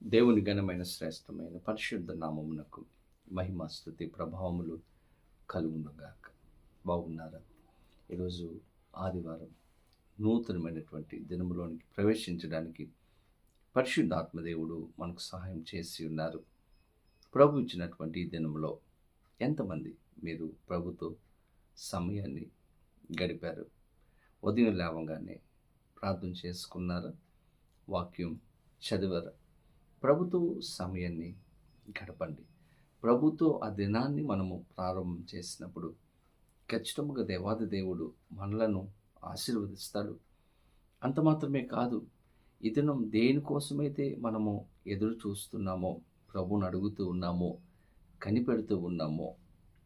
దేవుని ఘనమైన శ్రేష్టమైన పరిశుద్ధ నామమునకు మహిమ స్తుతి ప్రభావములు కలుగునుగాక. బాగున్నారా? ఈరోజు ఆదివారం నూతనమైనటువంటి దినములోనికి ప్రవేశించడానికి పరిశుద్ధాత్మదేవుడు మనకు సహాయం చేసి ఉన్నారు. ప్రభు ఇచ్చినటువంటి ఈ దినములో ఎంతమంది మీరు ప్రభుతో సమయాన్ని గడిపారు? ఉదయం లేవగానే ప్రార్థన చేసుకున్నారా? వాక్యం చదివారా? ప్రభుతో సమయాన్ని గడపండి. ప్రభుతో ఆ దినాన్ని మనము ప్రారంభం చేసినప్పుడు ఖచ్చితంగా దేవాది దేవుడు మనలను ఆశీర్వదిస్తాడు. అంత మాత్రమే కాదు, ఈ దినం దేనికోసమైతే మనము ఎదురు చూస్తున్నామో, ప్రభువును అడుగుతూ ఉన్నామో, కనిపెడుతూ ఉన్నామో,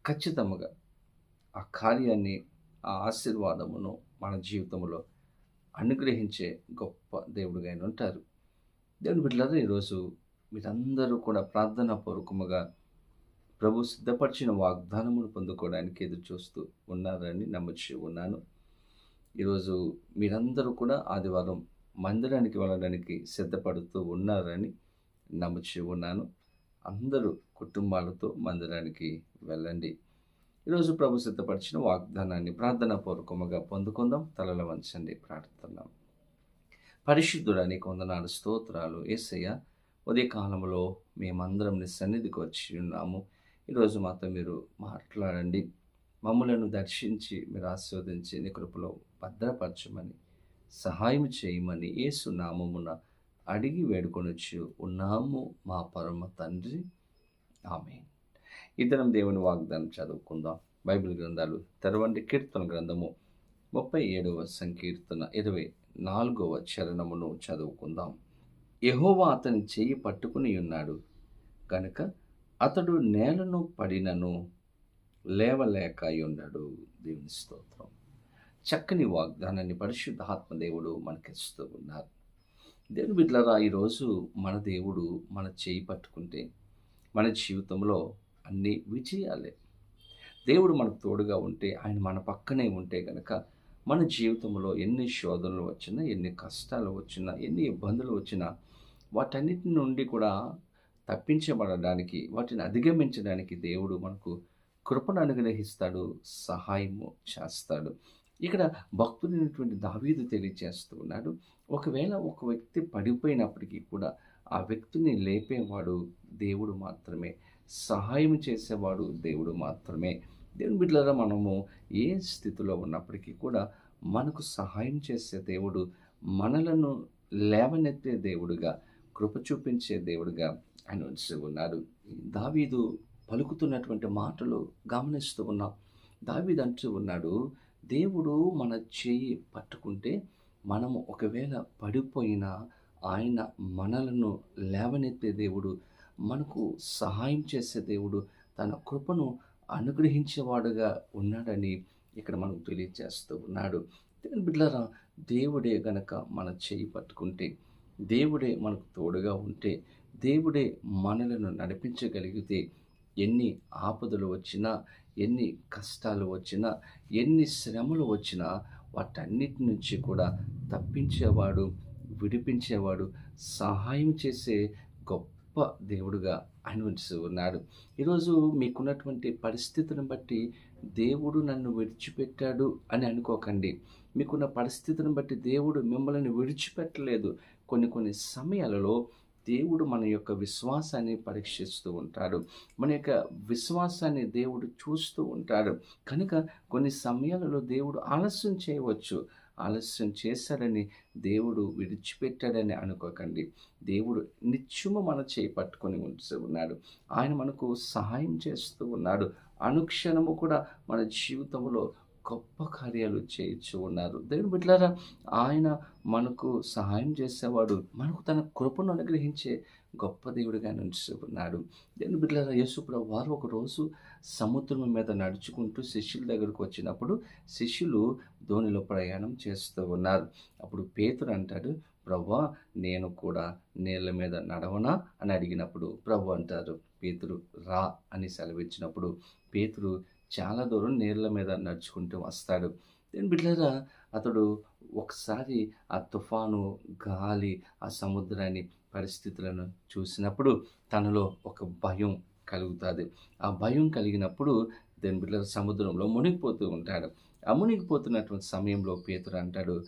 ఖచ్చితంగా ఆ కార్యాన్ని, ఆ ఆశీర్వాదమును మన జీవితంలో అనుగ్రహించే గొప్ప దేవుడుగా ఆయన ఉంటారు. దేవుని బిడ్డలారా, ఈరోజు మీరందరూ కూడా ప్రార్థనా పూర్వకముగా ప్రభు సిద్ధపరిచిన వాగ్దానమును పొందుకోవడానికి ఎదురు చూస్తూ ఉన్నారని నమ్మచ్చు ఉన్నాను. ఈరోజు మీరందరూ కూడా ఆదివారం మందిరానికి వెళ్ళడానికి సిద్ధపడుతూ ఉన్నారని నమ్మచ్చు ఉన్నాను. అందరూ కుటుంబాలతో మందిరానికి వెళ్ళండి. ఈరోజు ప్రభు సిద్ధపరిచిన వాగ్దానాన్ని ప్రార్థనా పూర్వకముగా పొందుకుందాం. తలల వంచండి, ప్రార్థిస్తున్నాం. పరిశుద్ధుడా, నీకు వందనాలు, స్తోత్రాలు యేసయ్య. ఉదయకాలంలో మేమందరం నీ సన్నిధికి వచ్చి ఉన్నాము. ఈరోజు మాతో మీరు మాట్లాడండి. మమ్మలను దర్శించి మీరు ఆశీర్వదించి నీ కృపలో భద్రపరచమని, సహాయం చేయమని యేసు నామమున అడిగి వేడుకొనొచ్చు ఉన్నాము మా పరమ తండ్రి, ఆమేన్. ఇద్దరం దేవుని వాగ్దానం చదువుకుందాం. బైబిల్ గ్రంథాలు తెరవండి. కీర్తన గ్రంథము 37వ సంకీర్తన 24వ చరణమును చదువుకుందాం. యెహోవా అతని చెయ్యి పట్టుకుని ఉన్నాడు గనుక అతడు నేలను పడినను లేవలేకయుండడు. దేవుని స్తోత్రం. చక్కని వాగ్దానాన్ని పరిశుద్ధాత్మదేవుడు మనకిస్తూ ఉన్నారు. దేవుని బిడ్డలారా, ఈరోజు మన దేవుడు మన చెయ్యి పట్టుకుంటే మన జీవితంలో అన్ని విజయాలే. దేవుడు మనకు తోడుగా ఉంటే, ఆయన మన పక్కనే ఉంటే గనక మన జీవితంలో ఎన్ని శోధనలు వచ్చినా, ఎన్ని కష్టాలు వచ్చినా, ఎన్ని ఇబ్బందులు వచ్చినా వాటన్నిటి నుండి కూడా తప్పించబడడానికి, వాటిని అధిగమించడానికి దేవుడు మనకు కృపను అనుగ్రహిస్తాడు, సహాయము చేస్తాడు. ఇక్కడ భక్తుడైనటువంటి దావీదు తెలియజేస్తూ ఉన్నాడు, ఒకవేళ ఒక వ్యక్తి పడిపోయినప్పటికీ కూడా ఆ వ్యక్తిని లేపేవాడు దేవుడు మాత్రమే, సహాయం చేసేవాడు దేవుడు మాత్రమే. దేవుని బిడ్డలారా, మనము ఏ స్థితిలో ఉన్నప్పటికీ కూడా మనకు సహాయం చేసే దేవుడు, మనలను లేవనెత్తే దేవుడుగా, కృప చూపించే దేవుడుగా ఆయన ఉంచి ఉన్నాడు. దావీదు పలుకుతున్నటువంటి మాటలు గమనిస్తూ ఉన్నాం. దావీదు అంటూ ఉన్నాడు, దేవుడు మన చేయి పట్టుకుంటే మనము ఒకవేళ పడిపోయినా ఆయన మనలను లేవనెత్తే దేవుడు, మనకు సహాయం చేసే దేవుడు, తన కృపను అనుగ్రహించేవాడుగా ఉన్నాడని ఇక్కడ మనకు తెలియజేస్తూ ఉన్నాడు. దేవుని బిడ్డలారా, దేవుడే గనక మన చేయి పట్టుకుంటే, దేవుడే మనకు తోడుగా ఉంటే, దేవుడే మనలను నడిపించగలిగితే, ఎన్ని ఆపదలు వచ్చినా, ఎన్ని కష్టాలు వచ్చినా, ఎన్ని శ్రమలు వచ్చినా వాటన్నిటి నుంచి కూడా తప్పించేవాడు, విడిపించేవాడు, సహాయం చేసే గొప్ప దేవుడుగా ఆయన ఉంచి ఉన్నాడు. ఈరోజు మీకున్నటువంటి పరిస్థితిని బట్టి దేవుడు నన్ను విడిచిపెట్టాడు అని అనుకోకండి. మీకున్న పరిస్థితిని బట్టి దేవుడు మిమ్మల్ని విడిచిపెట్టలేదు. కొన్ని సమయాలలో దేవుడు మన యొక్క విశ్వాసాన్ని పరీక్షిస్తూ ఉంటాడు. మన యొక్క విశ్వాసాన్ని దేవుడు చూస్తూ ఉంటాడు. కనుక కొన్ని సమయాలలో దేవుడు ఆలస్యం చేయవచ్చు. ఆలస్యం చేశాడని దేవుడు విడిచిపెట్టాడని అనుకోకండి. దేవుడు నిత్యము మన చేయి పట్టుకొని ఉంటూ ఉన్నాడు. ఆయన మనకు సహాయం చేస్తూ ఉన్నాడు. అనుక్షణము కూడా మన జీవితంలో గొప్ప కార్యాలు చేయించు ఉన్నారు. దేవుని బిడ్డలారా, ఆయన మనకు సహాయం చేసేవాడు, మనకు తన కృపను అనుగ్రహించే గొప్ప దేవుడిగా ఉంచి ఉన్నాడు. దేవుని బిడ్డలారా, యేసుప్రభువు వారు ఒకరోజు సముద్రం మీద నడుచుకుంటూ శిష్యుల దగ్గరకు వచ్చినప్పుడు శిష్యులు దోణిలో ప్రయాణం చేస్తూ ఉన్నారు. అప్పుడు పేతురు అంటాడు, ప్రభువా, నేను కూడా నీళ్ళ మీద నడవనా అని అడిగినప్పుడు ప్రభు అంటారు, పేతురు రా అని సెలవిచ్చినప్పుడు పేతురు చాలా దూరం నీళ్ళ మీద నడుచుకుంటూ వస్తాడు. దేవుని బిడ్డలారా, అతడు ఒకసారి ఆ తుఫాను, గాలి, ఆ సముద్రాన్ని పరిస్థితులను చూసినప్పుడు తనలో ఒక భయం కలుగుతుంది. ఆ భయం కలిగినప్పుడు దేవుని బిడ్డలారా సముద్రంలో మునిగిపోతూ ఉంటాడు. ఆ మునిగిపోతున్నటువంటి సమయంలో పేతురు అంటాడు,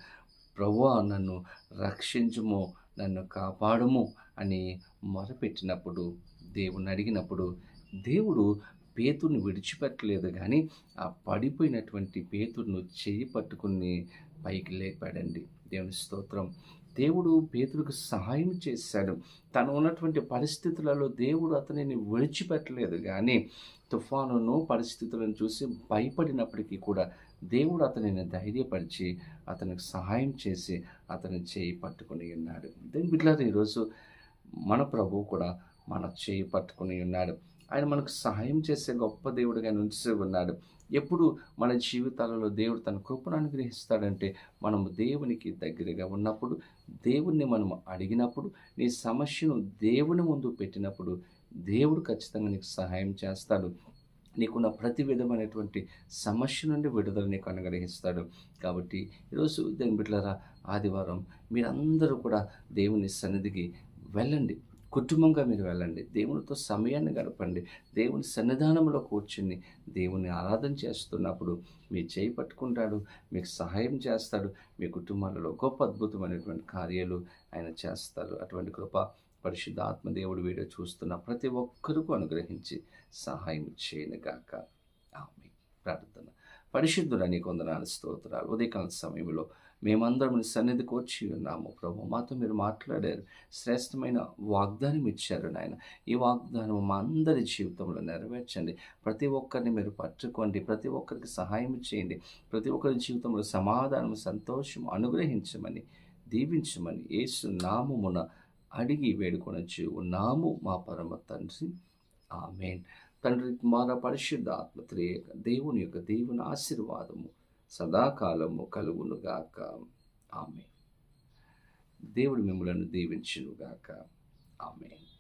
ప్రభువా నన్ను రక్షించుము, నన్ను కాపాడుము అని మొరపెట్టినప్పుడు, దేవుణ్ణి అడిగినప్పుడు దేవుడు పేతురుని విడిచిపెట్టలేదు గానీ, ఆ పడిపోయినటువంటి పేతురును చెయ్యి పట్టుకుని పైకి లేపాడండి. దేవుని స్తోత్రం. దేవుడు పేతురుకు సహాయం చేశాడు. తను ఉన్నటువంటి పరిస్థితులలో దేవుడు అతనిని విడిచిపెట్టలేదు గానీ, తుఫానును పరిస్థితులను చూసి భయపడినప్పటికీ కూడా దేవుడు అతనిని ధైర్యపరిచి, అతనికి సహాయం చేసి, అతని చేయి పట్టుకొని ఉన్నాడు. దేవుని బిడ్డలారా ఈరోజు మన ప్రభువు కూడా మన చేయి పట్టుకొని ఉన్నాడు. ఆయన మనకు సహాయం చేసే గొప్ప దేవుడిగా నిలిచి ఉన్నాడు. ఎప్పుడు మన జీవితాలలో దేవుడు తన కృపను అనుగ్రహిస్తాడంటే, మనము దేవునికి దగ్గరగా ఉన్నప్పుడు, దేవుణ్ణి మనం అడిగినప్పుడు, నీ సమస్యను దేవుని ముందు పెట్టినప్పుడు, దేవుడు ఖచ్చితంగా నీకు సహాయం చేస్తాడు. నీకున్న ప్రతి విధమైనటువంటి సమస్య నుండి విడుదల నీకు అనుగ్రహిస్తాడు. కాబట్టి ఈరోజు దేవుని బిడ్డలారా, ఆదివారం మీరందరూ కూడా దేవుని సన్నిధికి వెళ్ళండి. కుటుంబంగా మీరు వెళ్ళండి. దేవునితో సమయాన్ని గడపండి. దేవుని సన్నిధానంలో కూర్చుని దేవుని ఆరాధన చేస్తున్నప్పుడు మీ చేయి పట్టుకుంటాడు, మీకు సహాయం చేస్తాడు. మీ కుటుంబాలలో గొప్ప అద్భుతమైనటువంటి కార్యాలు ఆయన చేస్తారు. అటువంటి కృప పరిశుద్ధ ఆత్మదేవుడు వీడియో చూస్తున్న ప్రతి ఒక్కరికి అనుగ్రహించి సహాయం చేయనుగాక. ఆమేన్. ప్రార్థన. పరిశుద్ధుడా నీకు వందనాలు, స్తోత్రాలు. ఉదయకాల సమయంలో మేమందరం నీ సన్నిధికి వచ్చి ఉన్నాము ప్రభు. మాతో మీరు మాట్లాడారు, శ్రేష్టమైన వాగ్దానం ఇచ్చారు నాయన. ఈ వాగ్దానం మా అందరి జీవితంలో నెరవేర్చండి. ప్రతి ఒక్కరిని మీరు పట్టుకోండి, ప్రతి ఒక్కరికి సహాయం చేయండి, ప్రతి ఒక్కరి జీవితంలో సమాధానం, సంతోషం అనుగ్రహించమని, దీవించమని యేసు నామమున అడిగి వేడుకొనొచ్చు ఉన్నాము మా పరమ తండ్రి. ఆమేన్. తండ్రి, కుమార, పరిశుద్ధ ఆత్మ త్రియేక దేవుని యొక్క దేవుని ఆశీర్వాదము సదాకాలము కలుగునుగాక. ఆమేన్. దేవుడు మిమ్మలను దీవించునుగాక. ఆమేన్.